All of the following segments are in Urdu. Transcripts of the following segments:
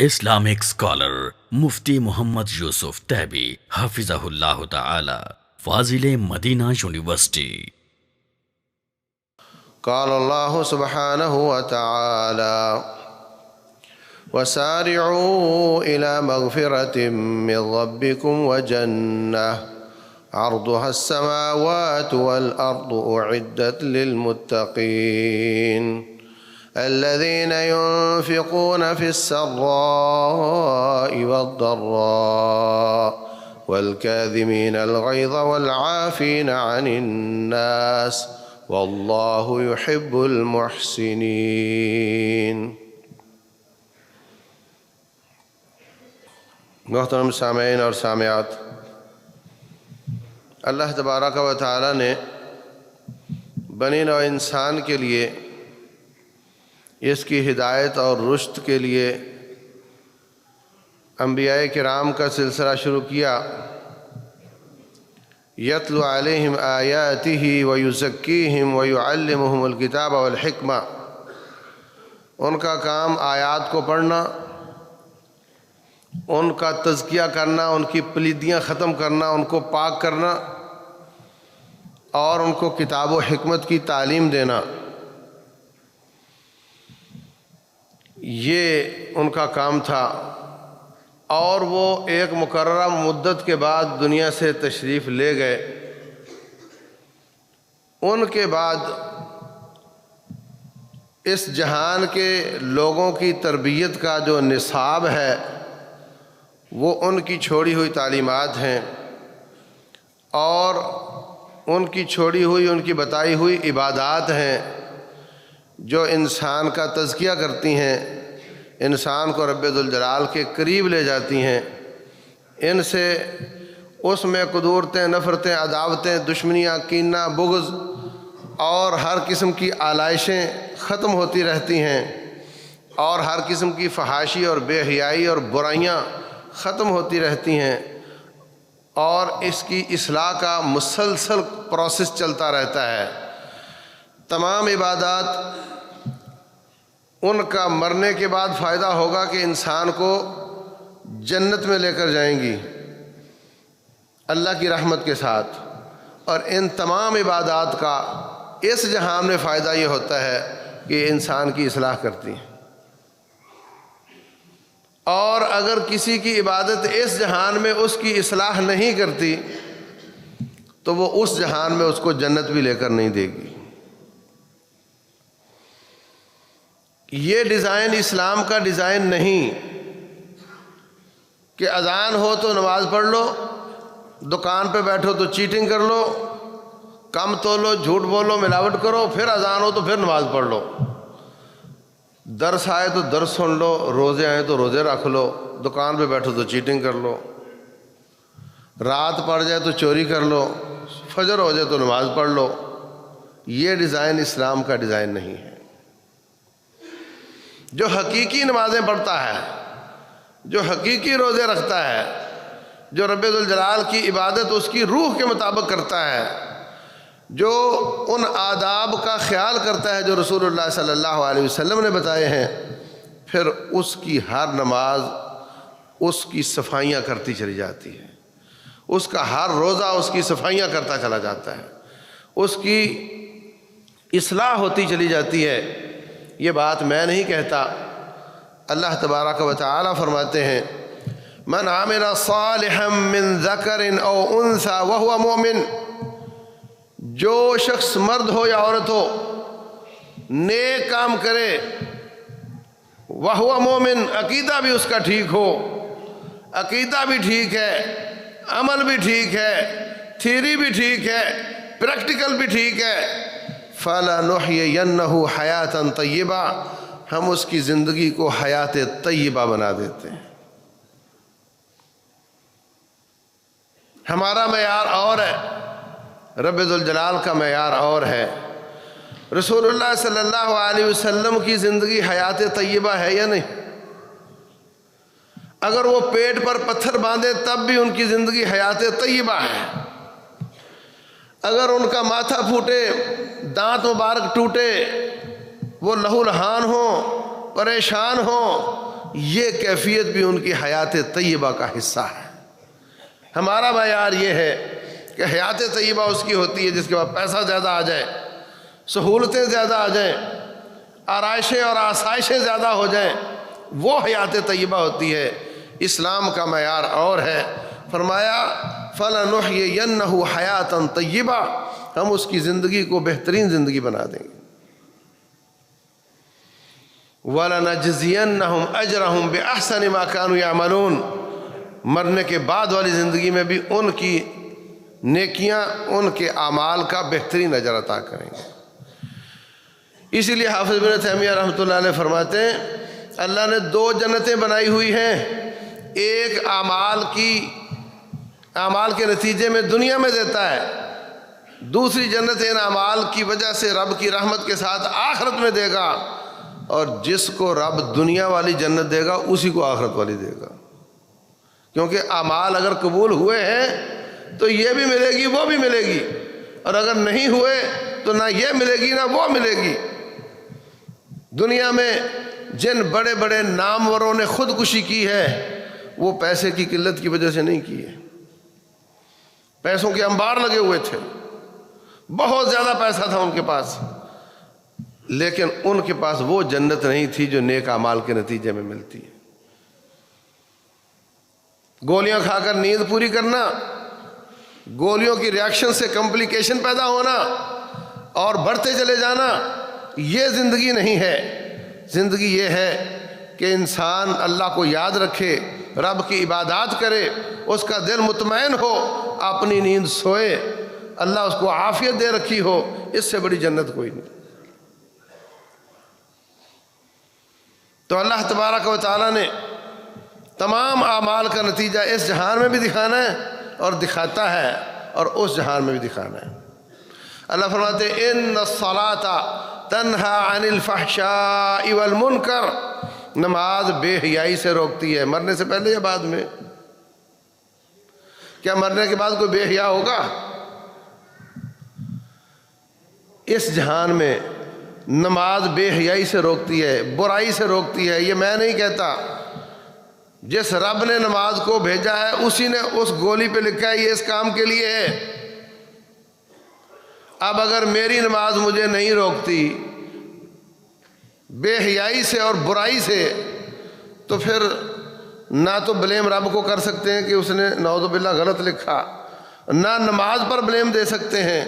Islamic scholar Mufti Muhammad Yusuf Taibi Hafizahullah Ta'ala, Fazile Madina University. قال الله سبحانه وتعالى: وسارعوا إلى مغفرة من ربكم وجنة عرضها السماوات والأرض أعدت للمتقين الذين ينفقون في السراء والضراء والكاظمين الغيظ والعافين عن الناس والله يحب المحسنين. محترم سامعین اور سامعات، اللہ تبارک و تعالی نے بنی نوع انسان کے لیے اس کی ہدایت اور رشد کے لیے انبیاء کرام کا سلسلہ شروع کیا. یتلو علیہم آیاتہ ویزکیہم ویعلمہم الکتاب والحکمہ. ان کا کام آیات کو پڑھنا، ان کا تزکیہ کرنا، ان کی پلیدیاں ختم کرنا، ان کو پاک کرنا اور ان کو کتاب و حکمت کی تعلیم دینا. یہ ان کا کام تھا، اور وہ ایک مقررہ مدت کے بعد دنیا سے تشریف لے گئے. ان کے بعد اس جہان کے لوگوں کی تربیت کا جو نصاب ہے وہ ان کی چھوڑی ہوئی تعلیمات ہیں، اور ان کی چھوڑی ہوئی، ان کی بتائی ہوئی عبادات ہیں جو انسان کا تزکیہ کرتی ہیں، انسان کو رب ذوالجلال کے قریب لے جاتی ہیں. ان سے اس میں قدورتیں، نفرتیں، عداوتیں، دشمنیاں، کینہ، بغض اور ہر قسم کی آلائشیں ختم ہوتی رہتی ہیں، اور ہر قسم کی فحاشی اور بے حیائی اور برائیاں ختم ہوتی رہتی ہیں، اور اس کی اصلاح کا مسلسل پروسیس چلتا رہتا ہے. تمام عبادات ان کا مرنے کے بعد فائدہ ہوگا کہ انسان کو جنت میں لے کر جائیں گی اللہ کی رحمت کے ساتھ. اور ان تمام عبادات کا اس جہان میں فائدہ یہ ہوتا ہے کہ انسان کی اصلاح کرتی ہیں، اور اگر کسی کی عبادت اس جہان میں اس کی اصلاح نہیں کرتی تو وہ اس جہان میں اس کو جنت بھی لے کر نہیں دے گی. یہ ڈیزائن اسلام کا ڈیزائن نہیں کہ اذان ہو تو نماز پڑھ لو، دکان پہ بیٹھو تو چیٹنگ کر لو، کم تولو، جھوٹ بولو، ملاوٹ کرو، پھر اذان ہو تو پھر نماز پڑھ لو، درس آئے تو درس سن لو، روزے آئے تو روزے رکھ لو، دکان پہ بیٹھو تو چیٹنگ کر لو، رات پڑ جائے تو چوری کر لو، فجر ہو جائے تو نماز پڑھ لو. یہ ڈیزائن اسلام کا ڈیزائن نہیں ہے. جو حقیقی نمازیں پڑھتا ہے، جو حقیقی روزے رکھتا ہے، جو رب ذوالجلال کی عبادت اس کی روح کے مطابق کرتا ہے، جو ان آداب کا خیال کرتا ہے جو رسول اللہ صلی اللہ علیہ وسلم نے بتائے ہیں، پھر اس کی ہر نماز اس کی صفائیاں کرتی چلی جاتی ہے، اس کا ہر روزہ اس کی صفائیاں کرتا چلا جاتا ہے، اس کی اصلاح ہوتی چلی جاتی ہے. یہ بات میں نہیں کہتا، اللہ تبارک و تعالی فرماتے ہیں: من عمل صالحا من ذکر او انثى وهو مؤمن. جو شخص مرد ہو یا عورت ہو نیک کام کرے، وہو مومن، عقیدہ بھی اس کا ٹھیک ہو، عقیدہ بھی ٹھیک ہے، عمل بھی ٹھیک ہے، تھیوری بھی ٹھیک ہے، پریکٹیکل بھی ٹھیک ہے، فَلَنُحْيِيَنَّهُ حَيَاةً طَيِّبَةً. ہم اس کی زندگی کو حیات طیبہ بنا دیتے ہیں. ہمارا معیار اور ہے، رب ذوالجلال کا معیار اور ہے. رسول اللہ صلی اللہ علیہ وسلم کی زندگی حیات طیبہ ہے یا نہیں؟ اگر وہ پیٹ پر پتھر باندھے تب بھی ان کی زندگی حیات طیبہ ہے. اگر ان کا ماتھا پھوٹے، دانت مبارک ٹوٹے، وہ لہو لہان ہوں، پریشان ہوں، یہ کیفیت بھی ان کی حیات طیبہ کا حصہ ہے۔ ہمارا معیار یہ ہے کہ حیات طیبہ اس کی ہوتی ہے جس کے بعد پیسہ زیادہ آ جائے، سہولتیں زیادہ آ جائیں، آرائشیں اور آسائشیں زیادہ ہو جائیں، وہ حیات طیبہ ہوتی ہے۔ اسلام کا معیار اور ہے، فرمایا فَلَنُحْيِيَنَّهُ حَيَاةً طَيِّبَةً، ہم اس کی زندگی کو بہترین زندگی بنا دیں گے۔ وَلَنَجْزِيَنَّهُمْ أَجْرَهُمْ بِأَحْسَنِ مَا كَانُوا يَعْمَلُونَ، مرنے کے بعد والی زندگی میں بھی ان کی نیکیاں، ان کے اعمال کا بہترین اجر عطا کریں گے۔ اسی لیے حافظ ابن تیمیہ رحمۃ اللہ علیہ فرماتے ہیں اللہ نے دو جنتیں بنائی ہوئی ہیں، ایک اعمال کے نتیجے میں دنیا میں دیتا ہے، دوسری جنت ان اعمال کی وجہ سے رب کی رحمت کے ساتھ آخرت میں دے گا، اور جس کو رب دنیا والی جنت دے گا اسی کو آخرت والی دے گا، کیونکہ اعمال اگر قبول ہوئے ہیں تو یہ بھی ملے گی وہ بھی ملے گی، اور اگر نہیں ہوئے تو نہ یہ ملے گی نہ وہ ملے گی۔ دنیا میں جن بڑے بڑے ناموروں نے خودکشی کی ہے وہ پیسے کی قلت کی وجہ سے نہیں کی ہے، پیسوں کے انبار لگے ہوئے تھے، بہت زیادہ پیسہ تھا ان کے پاس، لیکن ان کے پاس وہ جنت نہیں تھی جو نیک اعمال کے نتیجے میں ملتی ہے۔ گولیاں کھا کر نیند پوری کرنا، گولیوں کی ریاکشن سے کمپلیکیشن پیدا ہونا اور بڑھتے چلے جانا، یہ زندگی نہیں ہے۔ زندگی یہ ہے کہ انسان اللہ کو یاد رکھے، رب کی عبادات کرے، اس کا دل مطمئن ہو، اپنی نیند سوئے، اللہ اس کو عافیت دے رکھی ہو، اس سے بڑی جنت کوئی نہیں۔ تو اللہ تبارک و تعالیٰ نے تمام اعمال کا نتیجہ اس جہان میں بھی دکھانا ہے اور دکھاتا ہے، اور اس جہان میں بھی دکھانا ہے۔ اللہ فرماتے ہیں ان الصلاۃ تنہا عن الفحشاء والمنکر، نماز بے حیائی سے روکتی ہے، مرنے سے پہلے یا بعد میں؟ کیا مرنے کے بعد کوئی بے حیا ہوگا؟ اس جہان میں نماز بے حیائی سے روکتی ہے، برائی سے روکتی ہے۔ یہ میں نہیں کہتا، جس رب نے نماز کو بھیجا ہے اسی نے اس گولی پہ لکھا ہے یہ اس کام کے لیے ہے۔ اب اگر میری نماز مجھے نہیں روکتی بے حیائی سے اور برائی سے، تو پھر نہ تو بلیم رب کو کر سکتے ہیں کہ اس نے نعوذ باللہ غلط لکھا، نہ نماز پر بلیم دے سکتے ہیں،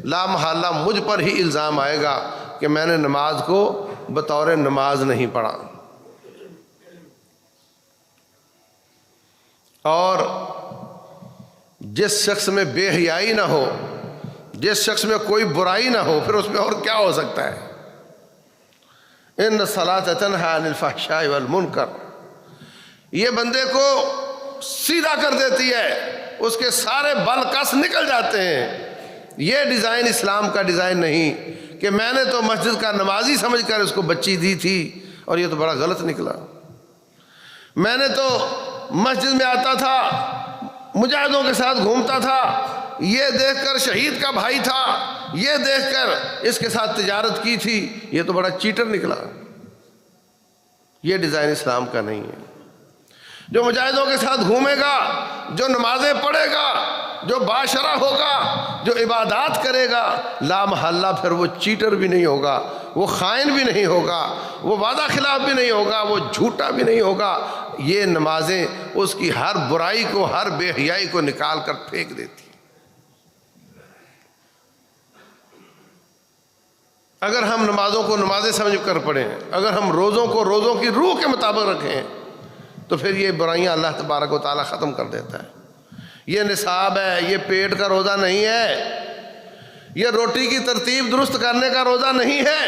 لا محالہ مجھ پر ہی الزام آئے گا کہ میں نے نماز کو بطور نماز نہیں پڑھا۔ اور جس شخص میں بے حیائی نہ ہو، جس شخص میں کوئی برائی نہ ہو، پھر اس میں اور کیا ہو سکتا ہے؟ ان الصلاۃ تنہا عن الفحشاء والمنکر، یہ بندے کو سیدھا کر دیتی ہے، اس کے سارے بل کس نکل جاتے ہیں۔ یہ ڈیزائن اسلام کا ڈیزائن نہیں کہ میں نے تو مسجد کا نمازی سمجھ کر اس کو بچی دی تھی اور یہ تو بڑا غلط نکلا، میں نے تو مسجد میں آتا تھا، مجاہدوں کے ساتھ گھومتا تھا، یہ دیکھ کر شہید کا بھائی تھا، یہ دیکھ کر اس کے ساتھ تجارت کی تھی، یہ تو بڑا چیٹر نکلا۔ یہ ڈیزائن اسلام کا نہیں ہے۔ جو مجاہدوں کے ساتھ گھومے گا، جو نمازیں پڑھے گا، جو باشرہ ہوگا، جو عبادات کرے گا، لا محالہ پھر وہ چیٹر بھی نہیں ہوگا، وہ خائن بھی نہیں ہوگا، وہ وعدہ خلاف بھی نہیں ہوگا، وہ جھوٹا بھی نہیں ہوگا۔ یہ نمازیں اس کی ہر برائی کو، ہر بے حیائی کو نکال کر پھینک دیتی ہیں۔ اگر ہم نمازوں کو نمازیں سمجھ کر پڑھیں، اگر ہم روزوں کو روزوں کی روح کے مطابق رکھیں، تو پھر یہ برائیاں اللہ تبارک و تعالیٰ ختم کر دیتا ہے۔ یہ نصاب ہے، یہ پیٹ کا روزہ نہیں ہے، یہ روٹی کی ترتیب درست کرنے کا روزہ نہیں ہے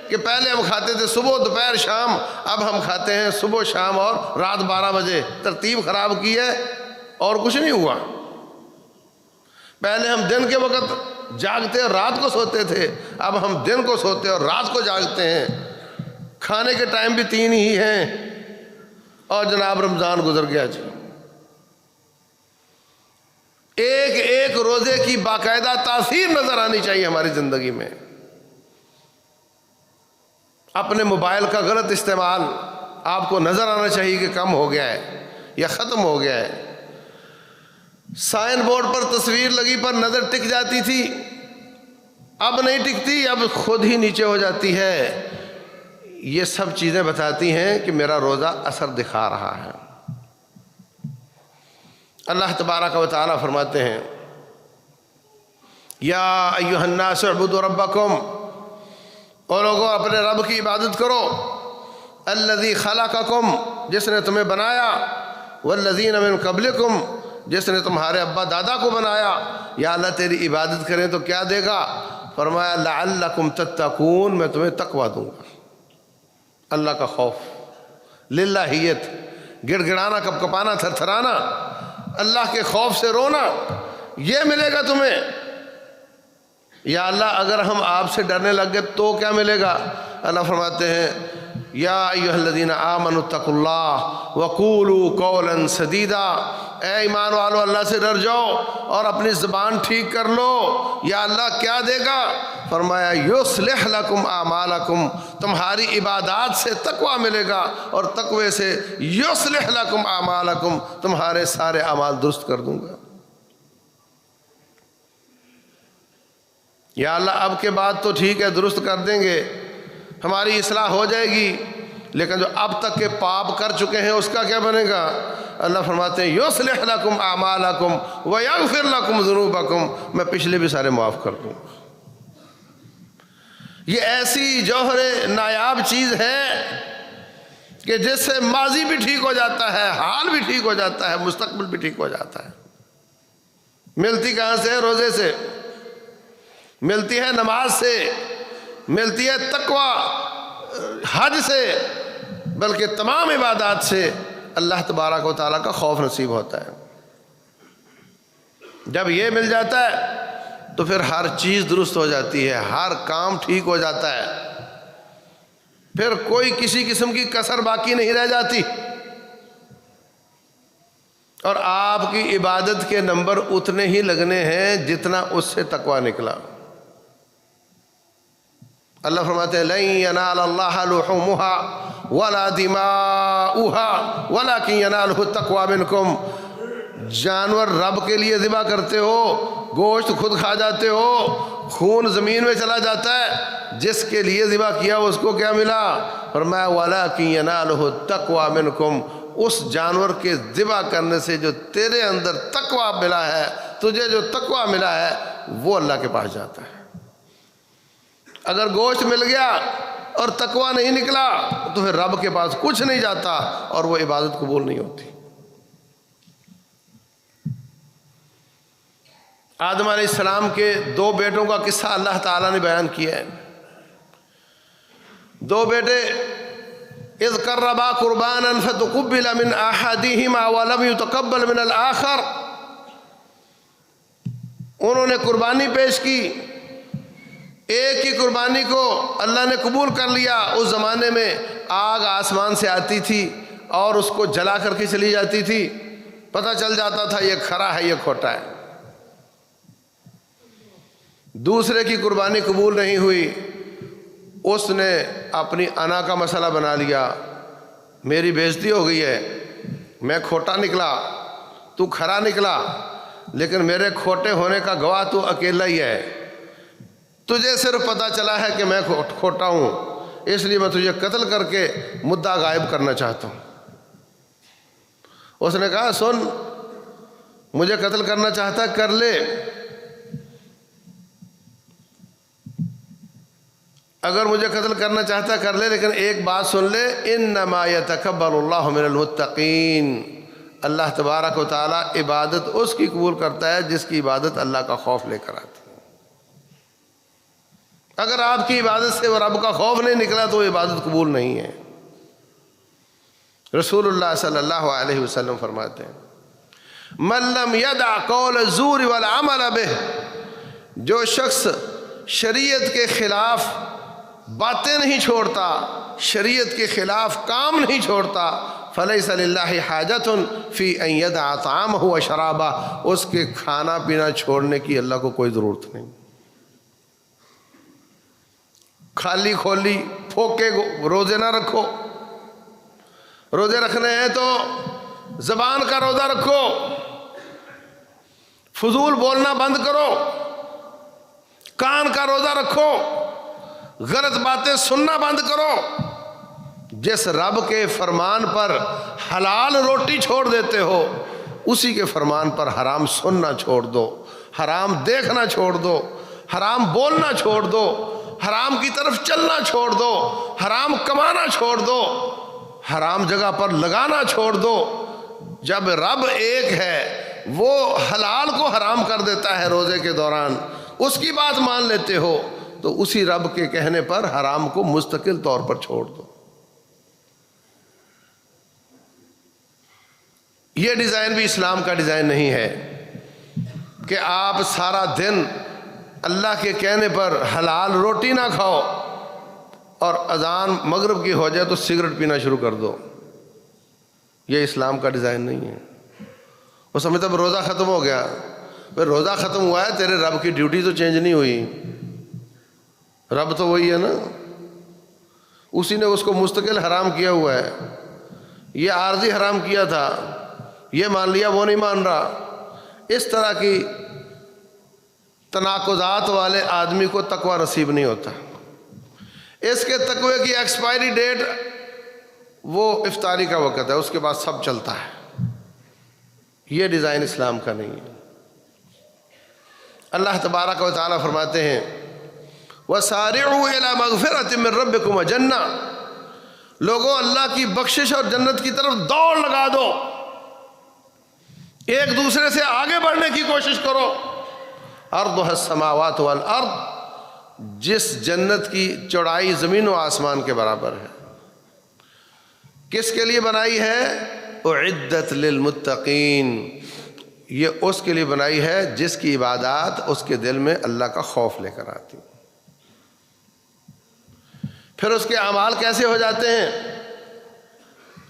کہ پہلے ہم کھاتے تھے صبح دوپہر شام، اب ہم کھاتے ہیں صبح شام اور رات 12 بجے، ترتیب خراب کی ہے اور کچھ نہیں ہوا۔ پہلے ہم دن کے وقت جاگتے اور رات کو سوتے تھے، اب ہم دن کو سوتے اور رات کو جاگتے ہیں، کھانے کے ٹائم بھی 3 ہی ہیں، اور جناب رمضان گزر گیا جی۔ ایک ایک روزے کی باقاعدہ تاثیر نظر آنی چاہیے ہماری زندگی میں۔ اپنے موبائل کا غلط استعمال، آپ کو نظر آنا چاہیے کہ کم ہو گیا ہے یا ختم ہو گیا ہے۔ سائن بورڈ پر تصویر لگی پر نظر ٹک جاتی تھی، اب نہیں ٹکتی، اب خود ہی نیچے ہو جاتی ہے۔ یہ سب چیزیں بتاتی ہیں کہ میرا روزہ اثر دکھا رہا ہے۔ اللہ تبارک و تعالیٰ فرماتے ہیں یا ایھا الناس اعبدوا ربکم، اور لوگوں اپنے رب کی عبادت کرو، الذی خلقکم، جس نے تمہیں بنایا، والذین من قبلکم، جس نے تمہارے ابا دادا کو بنایا۔ یا اللہ تیری عبادت کریں تو کیا دے گا؟ فرمایا لعلکم تتقون، میں تمہیں تقویٰ دوں گا، اللہ کا خوف، للہیت، گڑ گڑانا، کپ کپانا، تھر تھرانا، اللہ کے خوف سے رونا، یہ ملے گا تمہیں۔ یا اللہ اگر ہم آپ سے ڈرنے لگ گئے تو کیا ملے گا؟ اللہ فرماتے ہیں یا ایھا الذین آمنوا اتقوا اللہ وقولوا قولا سدیدا، اے ایمان والو اللہ سے ڈر جاؤ اور اپنی زبان ٹھیک کر لو۔ یا اللہ کیا دے گا؟ فرمایا یصلح لکم اعمالکم، تمہاری عبادات سے تقویٰ ملے گا، اور تقوی سے یصلح لکم اعمالکم، تمہارے سارے اعمال درست کر دوں گا۔ یا اللہ اب کے بعد تو ٹھیک ہے درست کر دیں گے، ہماری اصلاح ہو جائے گی، لیکن جو اب تک کے پاپ کر چکے ہیں اس کا کیا بنے گا؟ اللہ فرماتے ہیں یصلح لکم اعمالکم ویغفر لکم ذنوبکم، میں پچھلے بھی سارے معاف کر دوں گا۔ یہ ایسی جوہر نایاب چیز ہے کہ جس سے ماضی بھی ٹھیک ہو جاتا ہے، حال بھی ٹھیک ہو جاتا ہے، مستقبل بھی ٹھیک ہو جاتا ہے۔ ملتی کہاں سے؟ روزے سے، ملتی ہے نماز سے، ملتی ہے تقوی حج سے، بلکہ تمام عبادات سے اللہ تبارک و تعالیٰ کا خوف نصیب ہوتا ہے۔ جب یہ مل جاتا ہے تو پھر ہر چیز درست ہو جاتی ہے، ہر کام ٹھیک ہو جاتا ہے، پھر کوئی کسی قسم کی کسر باقی نہیں رہ جاتی، اور آپ کی عبادت کے نمبر اتنے ہی لگنے ہیں جتنا اس سے تقویٰ نکلا۔ اللہ فرماتے ہیں لن ینال اللہ لحومها ولا دماؤها ولکن ینالہ التقوی منکم، جانور رب کے لیے ذبح کرتے ہو، گوشت خود کھا جاتے ہو، خون زمین میں چلا جاتا ہے، جس کے لیے ذبح کیا اس کو کیا ملا؟ فرمایا وَلَكِنْ يَنَالُهُ التَّقْوَى مِنْكُمْ، اس جانور کے ذبح کرنے سے جو تیرے اندر تقویٰ ملا ہے، تجھے جو تقویٰ ملا ہے وہ اللہ کے پاس جاتا ہے۔ اگر گوشت مل گیا اور تقویٰ نہیں نکلا تو پھر رب کے پاس کچھ نہیں جاتا اور وہ عبادت قبول نہیں ہوتی۔ آدم علیہ السلام کے دو بیٹوں کا قصہ اللہ تعالیٰ نے بیان کیا ہے۔ دو بیٹے اذ قربا قربانا فتقبل من احدهما ولم يتقبل من الاخر، انہوں نے قربانی پیش کی، ایک ہی قربانی کو اللہ نے قبول کر لیا۔ اس زمانے میں آگ آسمان سے آتی تھی اور اس کو جلا کر کے چلی جاتی تھی، پتہ چل جاتا تھا یہ کھرا ہے یہ کھوٹا ہے۔ دوسرے کی قربانی قبول نہیں ہوئی، اس نے اپنی انا کا مسئلہ بنا لیا، میری بےزتی ہو گئی ہے، میں کھوٹا نکلا تو کھرا نکلا، لیکن میرے کھوٹے ہونے کا گواہ تو اکیلا ہی ہے، تجھے صرف پتہ چلا ہے کہ میں کھوٹا ہوں، اس لیے میں تجھے قتل کر کے مدعا غائب کرنا چاہتا ہوں۔ اس نے کہا سن، مجھے قتل کرنا چاہتا ہے کر لے، اگر مجھے قتل کرنا چاہتا ہے کر لے، لیکن ایک بات سن لے، انما یتقبل اللہ من المتقین، اللہ تبارک و تعالیٰ عبادت اس کی قبول کرتا ہے جس کی عبادت اللہ کا خوف لے کر آتی ہے۔ اگر آپ کی عبادت سے وہ رب کا خوف نہیں نکلا تو وہ عبادت قبول نہیں ہے۔ رسول اللہ صلی اللہ علیہ وسلم فرماتے ہیں من لم یدع قول الزور والعمل بہ، جو شخص شریعت کے خلاف باتیں نہیں چھوڑتا، شریعت کے خلاف کام نہیں چھوڑتا، فلیس للہ حاجۃ فی ان یدع طعامہ و شرابہ، اس کے کھانا پینا چھوڑنے کی اللہ کو کوئی ضرورت نہیں۔ خالی کھولی پھوکے روزے نہ رکھو، روزے رکھنے ہیں تو زبان کا روزہ رکھو، فضول بولنا بند کرو، کان کا روزہ رکھو، غلط باتیں سننا بند کرو۔ جس رب کے فرمان پر حلال روٹی چھوڑ دیتے ہو، اسی کے فرمان پر حرام سننا چھوڑ دو، حرام دیکھنا چھوڑ دو، حرام بولنا چھوڑ دو، حرام کی طرف چلنا چھوڑ دو، حرام کمانا چھوڑ دو، حرام جگہ پر لگانا چھوڑ دو۔ جب رب ایک ہے، وہ حلال کو حرام کر دیتا ہے روزے کے دوران، اس کی بات مان لیتے ہو تو اسی رب کے کہنے پر حرام کو مستقل طور پر چھوڑ دو۔ یہ ڈیزائن بھی اسلام کا ڈیزائن نہیں ہے کہ آپ سارا دن اللہ کے کہنے پر حلال روٹی نہ کھاؤ اور اذان مغرب کی ہو جائے تو سگریٹ پینا شروع کر دو۔ یہ اسلام کا ڈیزائن نہیں ہے۔ وہ سمجھتا ہے روزہ ختم ہو گیا، روزہ ختم ہوا ہے، تیرے رب کی ڈیوٹی تو چینج نہیں ہوئی، رب تو وہی ہے نا، اسی نے اس کو مستقل حرام کیا ہوا ہے۔ یہ عارضی حرام کیا تھا، یہ مان لیا، وہ نہیں مان رہا۔ اس طرح کی تناقضات والے آدمی کو تقوی نصیب نہیں ہوتا۔ اس کے تقوی کی ایکسپائری ڈیٹ وہ افطاری کا وقت ہے، اس کے بعد سب چلتا ہے۔ یہ ڈیزائن اسلام کا نہیں ہے۔ اللہ تبارک و تعالیٰ فرماتے ہیں وَسَارِعُوا إِلَىٰ مَغْفِرَةٍ مِّن رَبِّكُمْ وَجَنَّةٍ، لوگوں اللہ کی بخشش اور جنت کی طرف دوڑ لگا دو، ایک دوسرے سے آگے بڑھنے کی کوشش کرو۔ عرضها السماوات والارض، جس جنت کی چوڑائی زمین و آسمان کے برابر ہے، کس کے لیے بنائی ہے؟ اعدت للمتقین، یہ اس کے لیے بنائی ہے جس کی عبادات اس کے دل میں اللہ کا خوف لے کر آتی۔ پھر اس کے اعمال کیسے ہو جاتے ہیں؟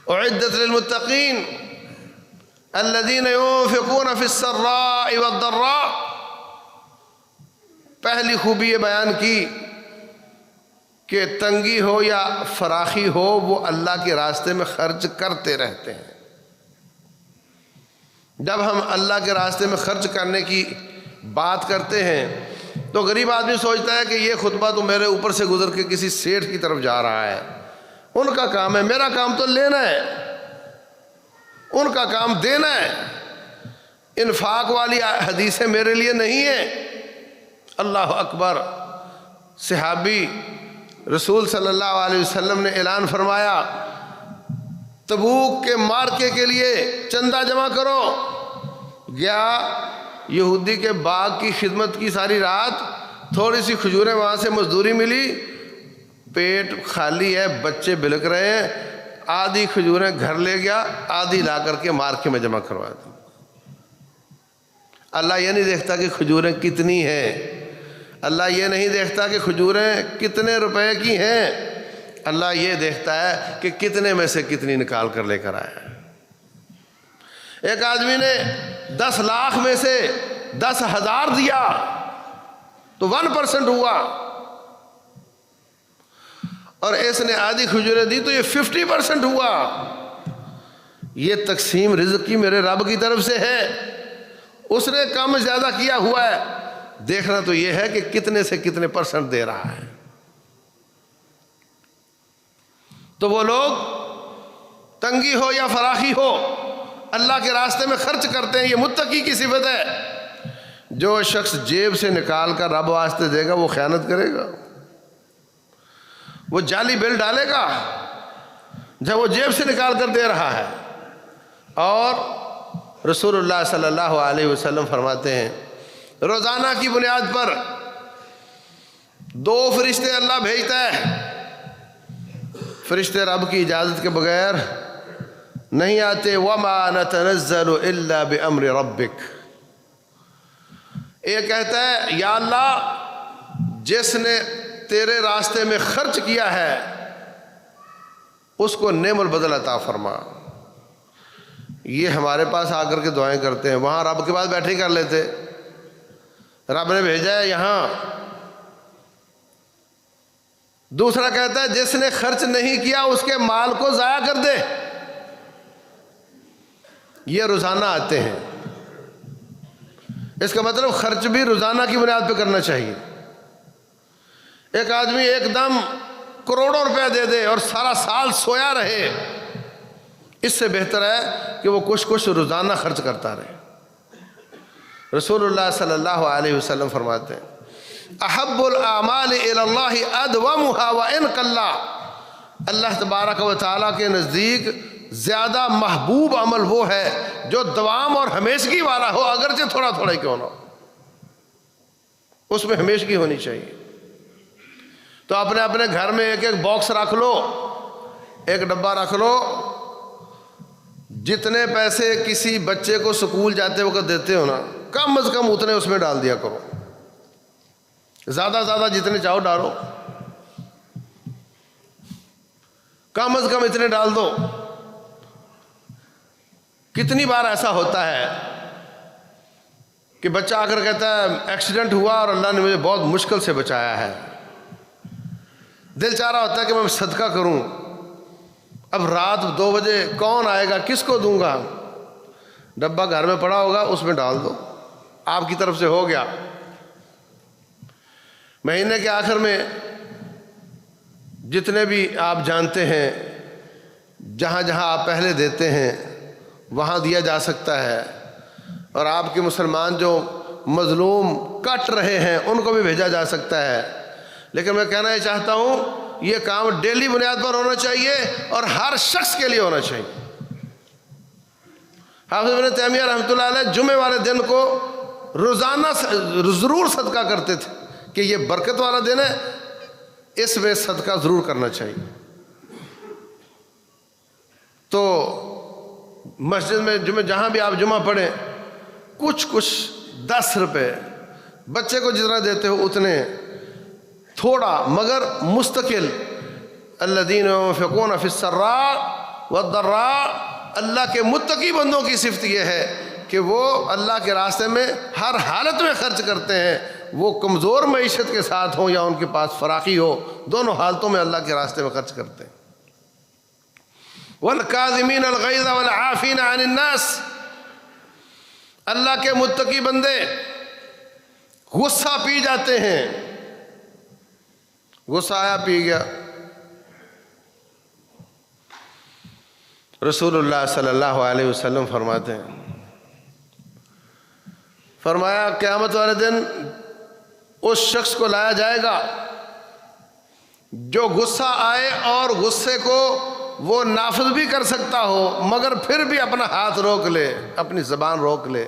اعدت للمتقین الذین ينفقون فی السراء والضراء، پہلی خوبی یہ بیان کی کہ تنگی ہو یا فراخی ہو، وہ اللہ کے راستے میں خرچ کرتے رہتے ہیں۔ جب ہم اللہ کے راستے میں خرچ کرنے کی بات کرتے ہیں تو غریب آدمی سوچتا ہے کہ یہ خطبہ تو میرے اوپر سے گزر کے کسی سیٹھ کی طرف جا رہا ہے، ان کا کام ہے، میرا کام تو لینا ہے، ان کا کام دینا ہے۔ انفاق والی حدیثیں میرے لیے نہیں ہیں۔ اللہ اکبر۔ صحابی رسول صلی اللہ علیہ وسلم نے اعلان فرمایا تبوک کے مارکے کے لیے چندہ جمع کرو۔ گیا یہودی کے باغ کی خدمت کی ساری رات، تھوڑی سی کھجوریں وہاں سے مزدوری ملی، پیٹ خالی ہے، بچے بلک رہے ہیں، آدھی کھجوریں گھر لے گیا، آدھی لا کر کے مارکے میں جمع کروا دی۔ اللہ یہ نہیں دیکھتا کہ کھجوریں کتنی ہیں، اللہ یہ نہیں دیکھتا کہ کھجوریں کتنے روپے کی ہیں، اللہ یہ دیکھتا ہے کہ کتنے میں سے کتنی نکال کر لے کر آیا۔ ایک آدمی نے 10 لاکھ میں سے 10,000 دیا تو 1% ہوا، اور اس نے آدھی کھجوریں دی تو یہ 50% ہوا۔ یہ تقسیم رزق کی میرے رب کی طرف سے ہے، اس نے کم زیادہ کیا ہوا ہے، دیکھنا تو یہ ہے کہ کتنے سے کتنے % دے رہا ہے۔ تو وہ لوگ تنگی ہو یا فراخی ہو اللہ کے راستے میں خرچ کرتے ہیں، یہ متقی کی صفت ہے۔ جو شخص جیب سے نکال کر رب واسطے دے گا وہ خیانت کرے گا، وہ جعلی بل ڈالے گا جب وہ جیب سے نکال کر دے رہا ہے۔ اور رسول اللہ صلی اللہ علیہ وسلم فرماتے ہیں روزانہ کی بنیاد پر 2 فرشتے اللہ بھیجتا ہے، فرشتے رب کی اجازت کے بغیر نہیں آتے۔ وَمَا نَتَنَزَّلُ إِلَّا بِأَمْرِ رَبِّكَ، ایک کہتا ہے یا اللہ جس نے تیرے راستے میں خرچ کیا ہے اس کو نعم البدل عطا فرما۔ یہ ہمارے پاس آ کر کے دعائیں کرتے ہیں، وہاں رب کے پاس بیٹھے کر لیتے، رب نے بھیجا ہے یہاں۔ دوسرا کہتا ہے جس نے خرچ نہیں کیا اس کے مال کو ضائع کر دے، یہ روزانہ آتے ہیں. اس کا مطلب خرچ بھی روزانہ کی بنیاد پہ کرنا چاہیے. ایک آدمی ایک دم کروڑوں روپے دے دے اور سارا سال سویا رہے، اس سے بہتر ہے کہ وہ کچھ روزانہ خرچ کرتا رہے. رسول اللہ صلی اللہ علیہ وسلم فرماتے ہیں احب الاعمال الی اللہ ادومها وان قل. اللہ تبارک و تعالیٰ کے نزدیک زیادہ محبوب عمل وہ ہے جو دوام اور ہمیشگی والا ہو، اگرچہ تھوڑا تھوڑا ہی کیوں نہ ہو، اس میں ہمیشگی ہونی چاہیے. تو اپنے گھر میں ایک باکس رکھ لو، ایک ڈبہ رکھ لو، جتنے پیسے کسی بچے کو سکول جاتے وقت دیتے ہو نا، کم از کم اتنے اس میں ڈال دیا کرو. زیادہ جتنے چاہو ڈالو، کم از کم اتنے ڈال دو. کتنی بار ایسا ہوتا ہے کہ بچہ آ کر کہتا ہے ایکسیڈنٹ ہوا اور اللہ نے مجھے بہت مشکل سے بچایا ہے. دل چاہ رہا ہوتا ہے کہ میں صدقہ کروں، اب رات 2 بجے کون آئے گا، کس کو دوں گا؟ ڈبہ گھر میں پڑا ہوگا، اس میں ڈال دو، آپ کی طرف سے ہو گیا. مہینے کے آخر میں جتنے بھی آپ جانتے ہیں، جہاں جہاں آپ پہلے دیتے ہیں وہاں دیا جا سکتا ہے. اور آپ کے مسلمان جو مظلوم کٹ رہے ہیں ان کو بھی بھیجا جا سکتا ہے. لیکن میں کہنا یہ چاہتا ہوں یہ کام ڈیلی بنیاد پر ہونا چاہیے اور ہر شخص کے لیے ہونا چاہیے. حافظ ابن تیمیہ رحمۃ اللہ علیہ جمعے والے دن کو روزانہ ضرور صدقہ کرتے تھے کہ یہ برکت والا دن ہے، اس میں صدقہ ضرور کرنا چاہیے. تو مسجد میں جہاں بھی آپ جمعہ پڑھیں، کچھ 10 روپے بچے کو جتنا دیتے ہو اتنے، تھوڑا مگر مستقل. الذین ينفقون فی السراء والضراء، اللہ کے متقی بندوں کی صفت یہ ہے کہ وہ اللہ کے راستے میں ہر حالت میں خرچ کرتے ہیں، وہ کمزور معیشت کے ساتھ ہوں یا ان کے پاس فراخی ہو، دونوں حالتوں میں اللہ کے راستے میں خرچ کرتے ہیں. والکاظمین الغیظ والعافین عن الناس، اللہ کے متقی بندے غصہ پی جاتے ہیں. غصہ آیا، پی گیا. رسول اللہ صلی اللہ علیہ وسلم فرماتے ہیں، فرمایا قیامت والے دن اس شخص کو لایا جائے گا جو غصہ آئے اور غصے کو وہ نافذ بھی کر سکتا ہو مگر پھر بھی اپنا ہاتھ روک لے، اپنی زبان روک لے.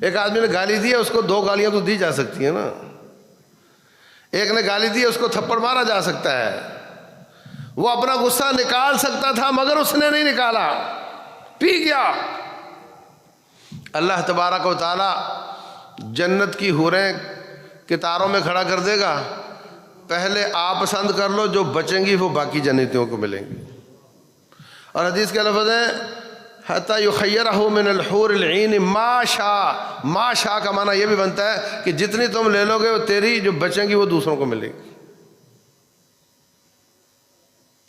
ایک آدمی نے گالی دی ہے، اس کو 2 گالیاں تو دی جا سکتی ہیں نا. ایک نے گالی دی، اس کو تھپڑ مارا جا سکتا ہے. وہ اپنا غصہ نکال سکتا تھا مگر اس نے نہیں نکالا، پی گیا. اللہ تبارک و تعالی جنت کی حوریں کتاروں میں کھڑا کر دے گا، پہلے آپ پسند کر لو، جو بچیں گی وہ باقی جنتیوں کو ملیں گی. اور حدیث کے لفظ ہیں حتی یخیرہ من الحور العین ما شاء. ما شاء کا معنی یہ بھی بنتا ہے کہ جتنی تم لے لو گے وہ تیری، جو بچیں گی وہ دوسروں کو ملے گی.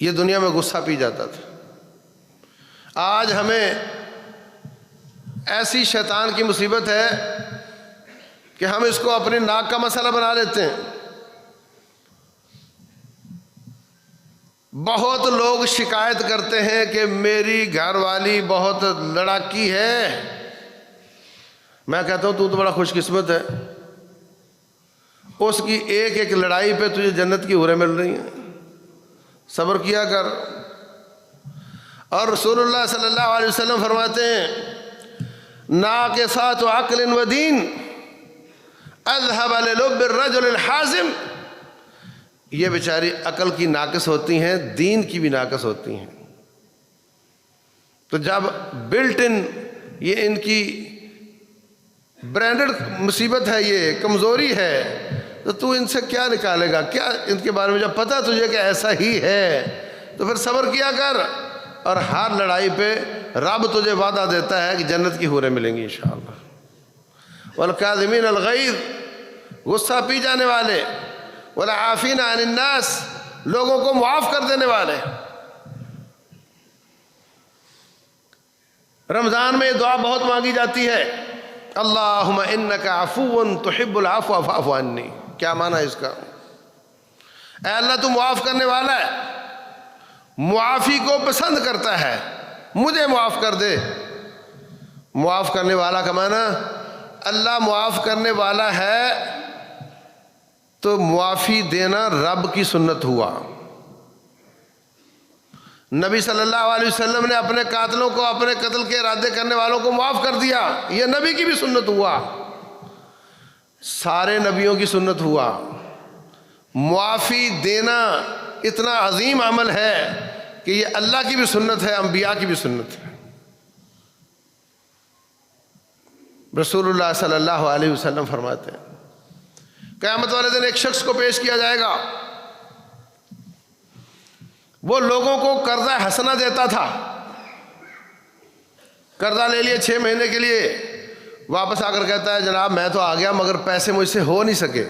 یہ دنیا میں غصہ پی جاتا تھا. آج ہمیں ایسی شیطان کی مصیبت ہے کہ ہم اس کو اپنی ناک کا مسئلہ بنا لیتے ہیں. بہت لوگ شکایت کرتے ہیں کہ میری گھر والی بہت لڑاکی ہے. میں کہتا ہوں تو بڑا خوش قسمت ہے، اس کی ایک لڑائی پہ تجھے جنت کی حوریں مل رہی ہیں. صبر کیا کر. اور رسول اللہ صلی اللہ علیہ وسلم فرماتے ہیں ناقصات عقل و دین اذهب للب الرجل الحازم. یہ بیچاری عقل کی ناقص ہوتی ہیں، دین کی بھی ناقص ہوتی ہیں. تو جب بلٹ ان یہ ان کی برانڈڈ مصیبت ہے، یہ کمزوری ہے، تو ان سے کیا نکالے گا؟ کیا ان کے بارے میں جب پتہ تجھے کہ ایسا ہی ہے تو پھر صبر کیا کر. اور ہر لڑائی پہ رب تجھے وعدہ دیتا ہے کہ جنت کی حوریں ملیں گی انشاءاللہ. والکاظمین الغیظ، غصہ پی جانے والے، والعافین عن الناس، لوگوں کو معاف کر دینے والے. رمضان میں یہ دعا بہت مانگی جاتی ہے، اللہم انک عفو تحب العفو فاعف عنی۔ کیا معنی ہے اس کا؟ اے اللہ تو معاف کرنے والا ہے، معافی کو پسند کرتا ہے، مجھے معاف کر دے۔ معاف کرنے والا کا معنی اللہ معاف کرنے والا ہے تو معافی دینا رب کی سنت ہوا۔ نبی صلی اللہ علیہ وسلم نے اپنے قاتلوں کو، اپنے قتل کے ارادے کرنے والوں کو معاف کر دیا، یہ نبی کی بھی سنت ہوا، سارے نبیوں کی سنت ہوا۔ معافی دینا اتنا عظیم عمل ہے کہ یہ اللہ کی بھی سنت ہے، انبیاء کی بھی سنت ہے۔ رسول اللہ صلی اللہ علیہ وسلم فرماتے ہیں قیامت والے دن ایک شخص کو پیش کیا جائے گا، وہ لوگوں کو قرضہ حسنہ دیتا تھا، قرضہ لے لیے 6 مہینے کے لیے، واپس آ کر کہتا ہے جناب میں تو آ گیا مگر پیسے مجھ سے ہو نہیں سکے۔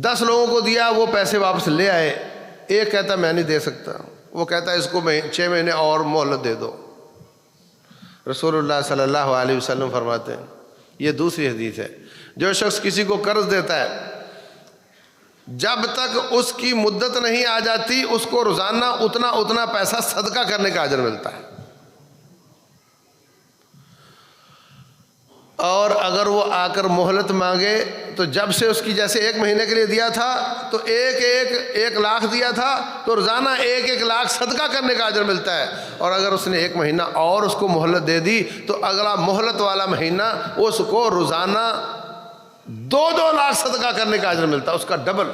10 لوگوں کو دیا، وہ پیسے واپس لے آئے، ایک کہتا میں نہیں دے سکتا، وہ کہتا ہے اس کو 6 مہینے اور مہلت دے دو۔ رسول اللہ صلی اللہ علیہ وسلم فرماتے ہیں، یہ دوسری حدیث ہے، جو شخص کسی کو قرض دیتا ہے جب تک اس کی مدت نہیں آ جاتی اس کو روزانہ اتنا پیسہ صدقہ کرنے کا اجر ملتا ہے، اور اگر وہ آ کر مہلت مانگے تو جب سے اس کی جیسے 1 مہینے کے لیے دیا تھا تو 1 لاکھ دیا تھا تو روزانہ 1 لاکھ صدقہ کرنے کا اجر ملتا ہے، اور اگر اس نے 1 مہینہ اور اس کو مہلت دے دی تو اگلا مہلت والا مہینہ اس کو روزانہ 2 لاکھ صدقہ کرنے کا اجر ملتا ہے، اس کا ڈبل۔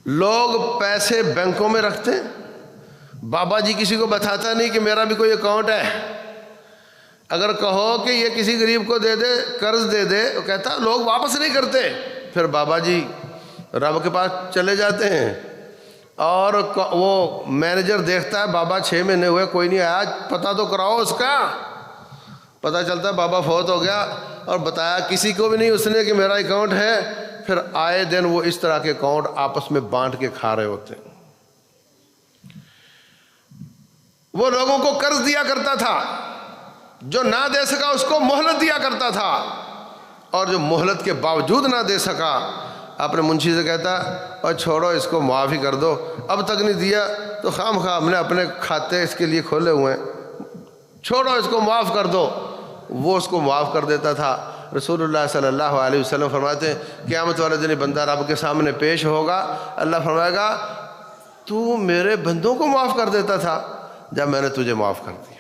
لوگ پیسے بینکوں میں رکھتے ہیں، بابا جی کسی کو بتاتا نہیں کہ میرا بھی کوئی اکاؤنٹ ہے، اگر کہو کہ یہ کسی غریب کو دے دے، قرض دے دے، وہ کہتا لوگ واپس نہیں کرتے، پھر بابا جی رب کے پاس چلے جاتے ہیں، اور وہ مینیجر دیکھتا ہے بابا 6 مہینے ہوئے کوئی نہیں آیا، پتہ تو کراؤ اس کا۔ پتہ چلتا ہے بابا فوت ہو گیا اور بتایا کسی کو بھی نہیں اس نے کہ میرا اکاؤنٹ ہے، پھر آئے دن وہ اس طرح کے اکاؤنٹ آپس میں بانٹ کے کھا رہے ہوتے ہیں۔ وہ لوگوں کو قرض دیا کرتا تھا، جو نہ دے سکا اس کو مہلت دیا کرتا تھا، اور جو مہلت کے باوجود نہ دے سکا اپنے منشی سے کہتا اور چھوڑو اس کو معافی کر دو، اب تک نہیں دیا تو خام خواہ ہم نے اپنے کھاتے اس کے لیے کھولے ہوئے ہیں، چھوڑو اس کو معاف کر دو، وہ اس کو معاف کر دیتا تھا۔ رسول اللہ صلی اللہ علیہ وسلم فرماتے ہیں قیامت والے دن بندہ رب کے سامنے پیش ہوگا، اللہ فرمائے گا تو میرے بندوں کو معاف کر دیتا تھا جب میں نے تجھے معاف کر دیا۔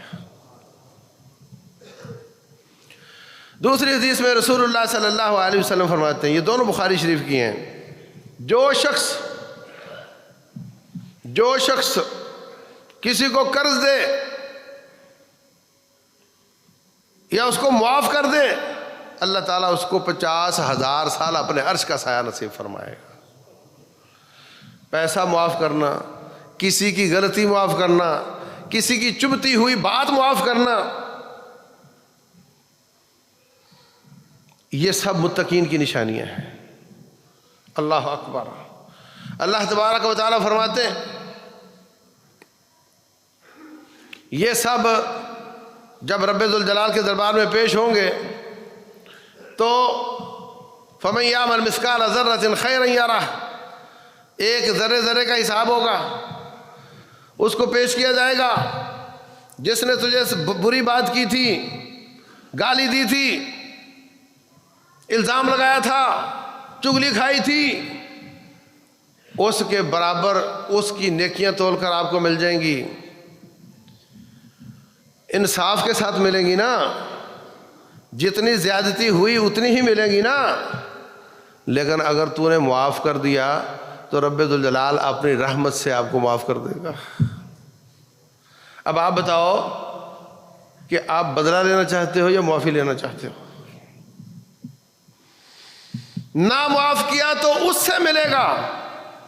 دوسری حدیث میں رسول اللہ صلی اللہ علیہ وسلم فرماتے ہیں، یہ دونوں بخاری شریف کی ہیں، جو شخص کسی کو قرض دے یا اس کو معاف کر دے، اللہ تعالیٰ اس کو 50,000 سال اپنے عرش کا سایہ نصیب فرمائے گا۔ پیسہ معاف کرنا، کسی کی غلطی معاف کرنا، کسی کی چبھتی ہوئی بات معاف کرنا، یہ سب متقین کی نشانیاں ہیں۔ اللہ اکبر۔ اللہ تبارک و تعالیٰ فرماتے ہیں یہ سب جب رب ذوالجلال کے دربار میں پیش ہوں گے تو فَمَن يَعْمَلْ مِثْقَالَ ذَرَّةٍ خَيْرًا يَرَهُ، ایک ذرے کا حساب ہوگا، اس کو پیش کیا جائے گا۔ جس نے تجھے بری بات کی تھی، گالی دی تھی، الزام لگایا تھا، چغلی کھائی تھی، اس کے برابر اس کی نیکیاں تول کر آپ کو مل جائیں گی، انصاف کے ساتھ ملیں گی نا، جتنی زیادتی ہوئی اتنی ہی ملیں گی نا۔ لیکن اگر تو نے معاف کر دیا تو رب ذوالجلال اپنی رحمت سے آپ کو معاف کر دے گا۔ اب آپ بتاؤ کہ آپ بدلہ لینا چاہتے ہو یا معافی لینا چاہتے ہو؟ نہ معاف کیا تو اس سے ملے گا،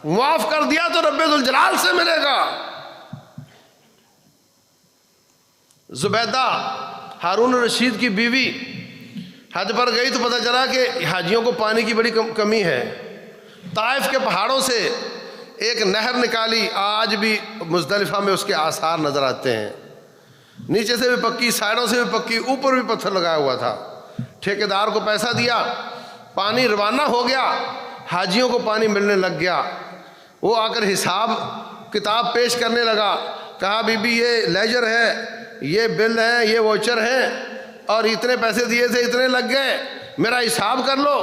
معاف کر دیا تو رب ذوالجلال سے ملے گا۔ زبیدہ ہارون الرشید کی بیوی حج پر گئی تو پتہ چلا کہ حاجیوں کو پانی کی بڑی کمی ہے، طائف کے پہاڑوں سے ایک نہر نکالی، آج بھی مزدلفہ میں اس کے آثار نظر آتے ہیں، نیچے سے بھی پکی، سائڈوں سے بھی پکی، اوپر بھی پتھر لگایا ہوا تھا۔ ٹھیکیدار کو پیسہ دیا، پانی روانہ ہو گیا، حاجیوں کو پانی ملنے لگ گیا۔ وہ آ کر حساب کتاب پیش کرنے لگا، کہا بی بی یہ لیجر ہے، یہ بل ہے، یہ واچر ہے، اور اتنے پیسے دیے تھے، اتنے لگ گئے، میرا حساب کر لو۔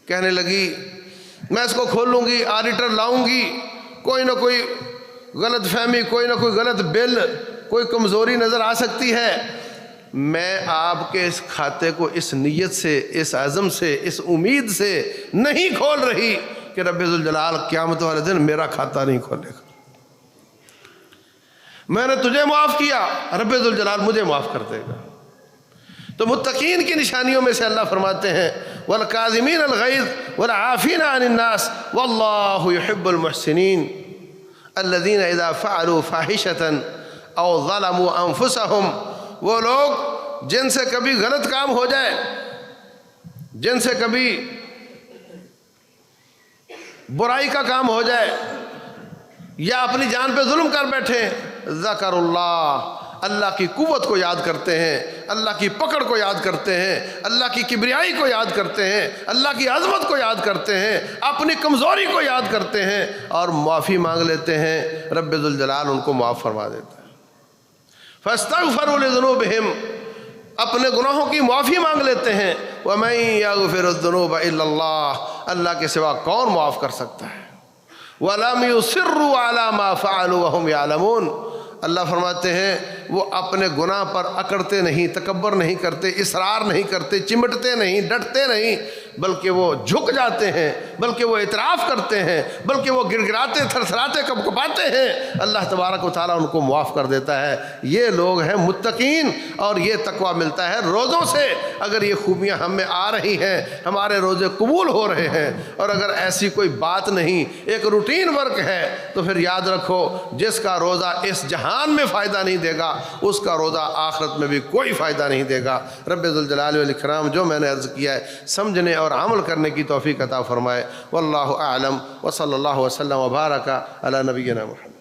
کہنے لگی میں اس کو کھولوں گی، آڈیٹر لاؤں گی، کوئی نہ کوئی غلط فہمی، کوئی نہ کوئی غلط بل، کوئی کمزوری نظر آ سکتی ہے۔ میں آپ کے اس کھاتے کو اس نیت سے، اس عزم سے، اس امید سے نہیں کھول رہی کہ رب ذوالجلال قیامت والے دن میرا کھاتا نہیں کھولے گا۔ میں نے تجھے معاف کیا، رب ذوالجلال مجھے معاف کر دے گا۔ تو متقین کی نشانیوں میں سے اللہ فرماتے ہیں وَالْكَاظِمِينَ الْغَيْظَ وَالْعَافِينَ عَنِ النَّاسِ وَاللَّهُ يُحِبُّ الْمُحْسِنِينَ الَّذِينَ إِذَا فَعَلُوا فَاحِشَةً أَوْ ظَلَمُوا أَنفُسَهُمْ، وہ لوگ جن سے کبھی غلط کام ہو جائے، جن سے کبھی برائی کا کام ہو جائے، یا اپنی جان پہ ظلم کر بیٹھے، ذکر اللہ، اللہ کی قوت کو یاد کرتے ہیں، اللہ کی پکڑ کو یاد کرتے ہیں، اللہ کی کبریائی کو یاد کرتے ہیں، اللہ کی عظمت کو یاد کرتے ہیں، اپنی کمزوری کو یاد کرتے ہیں اور معافی مانگ لیتے ہیں، رب ذوالجلال ان کو معاف فرما دیتا ہے۔ فاستغفروا لذنوبہم، اپنے گناہوں کی معافی مانگ لیتے ہیں۔ وَمَن يَغْفِرُ الذُّنُوبَ إِلَّا اللَّهُ، اللہ کے سوا کون معاف کر سکتا ہے۔ وَلَمْ يُصِرُّوا عَلَى مَا فَعَلُوا وَهُمْ يَعْلَمُونَ، اللہ فرماتے ہیں وہ اپنے گناہ پر اکڑتے نہیں، تکبر نہیں کرتے، اصرار نہیں کرتے، چمٹتے نہیں، ڈٹتے نہیں، بلکہ وہ جھک جاتے ہیں، بلکہ وہ اعتراف کرتے ہیں، بلکہ وہ گڑ گڑاتے تھرتھراتے کپکپاتے ہیں، اللہ تبارک و تعالیٰ ان کو معاف کر دیتا ہے۔ یہ لوگ ہیں متقین، اور یہ تقویٰ ملتا ہے روزوں سے۔ اگر یہ خوبیاں ہم میں آ رہی ہیں، ہمارے روزے قبول ہو رہے ہیں، اور اگر ایسی کوئی بات نہیں، ایک روٹین ورک ہے، تو پھر یاد رکھو جس کا روزہ اس جہان میں فائدہ نہیں دے گا، اس کا روزہ آخرت میں بھی کوئی فائدہ نہیں دے گا۔ رب ذوالجلال والاکرام جو میں نے عرض کیا ہے سمجھنے اور عمل کرنے کی توفیق عطا فرمائے۔ واللہ اعلم، وصلی اللہ وسلم وبارک علی نبینا محمد۔